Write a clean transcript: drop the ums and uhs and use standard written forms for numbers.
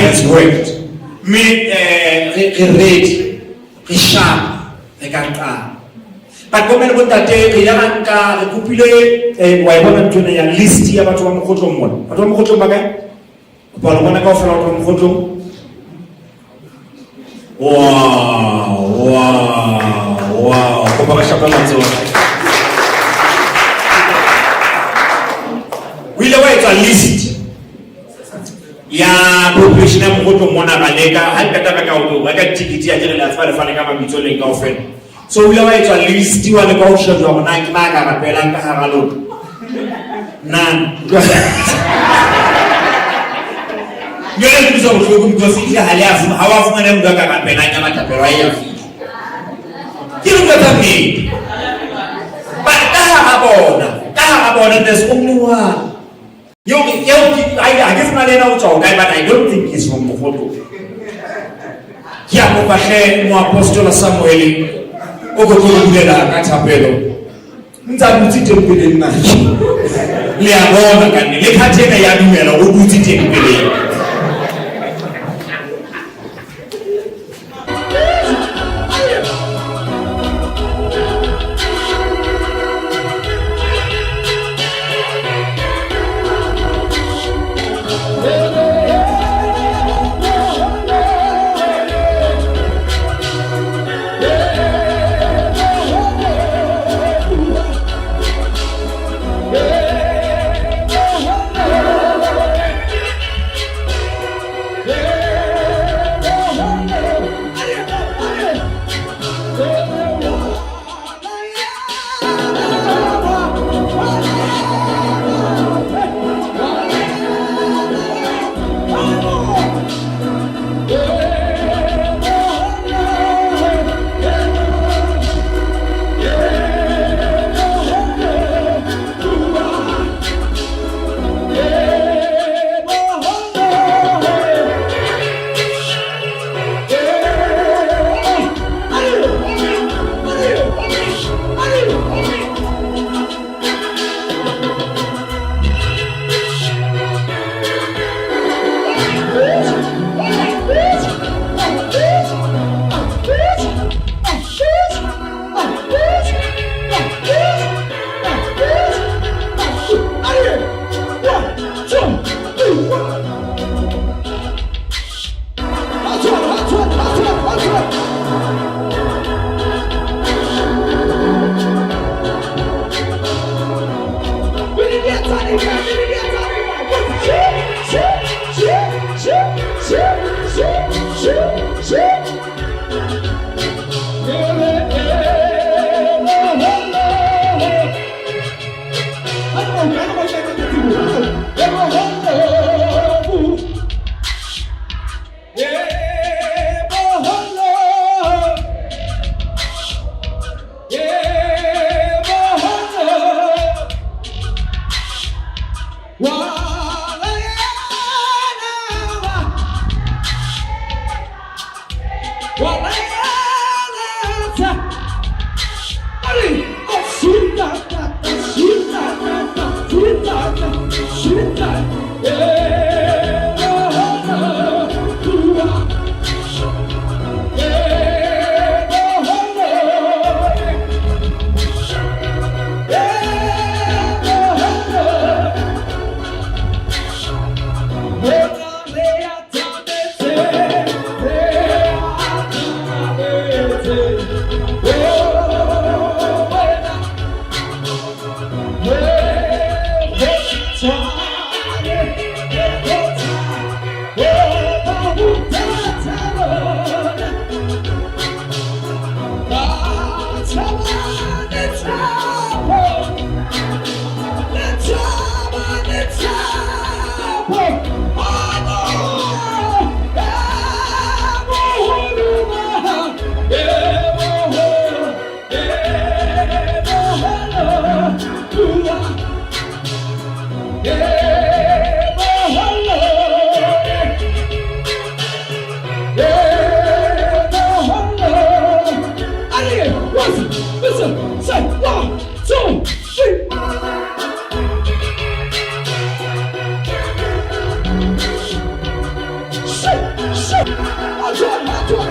has worked. Me, ready, sharp, but women would that day, the young car, the cupule, why women to the list here about one photo one. But one photo back, but when I go for one photo. Wow, wow, wow. We know it's a list. Ya population ya mkoto mwana baleka halikataka kaudo waka tikiti ya jana lazima lafanya kama mitole ngaufen. So we know it's a list wale kwa ushauri wa mwanaki maka kapela kahalo. Nan. Yule mtu mzee kumgosifia halafu hawafu mwana mtu akapela kama tapera hivi. Kile mtazami. Taha abona there's only one. I guess Malena Uchau, but I don't think he's from Mohoto. Kiapo Bahe, no Apostle Samuel, Ogotula, Catapello. Nzamutite mpele nachi. Liabona kani, lekatena ya numero, ubuti tempele.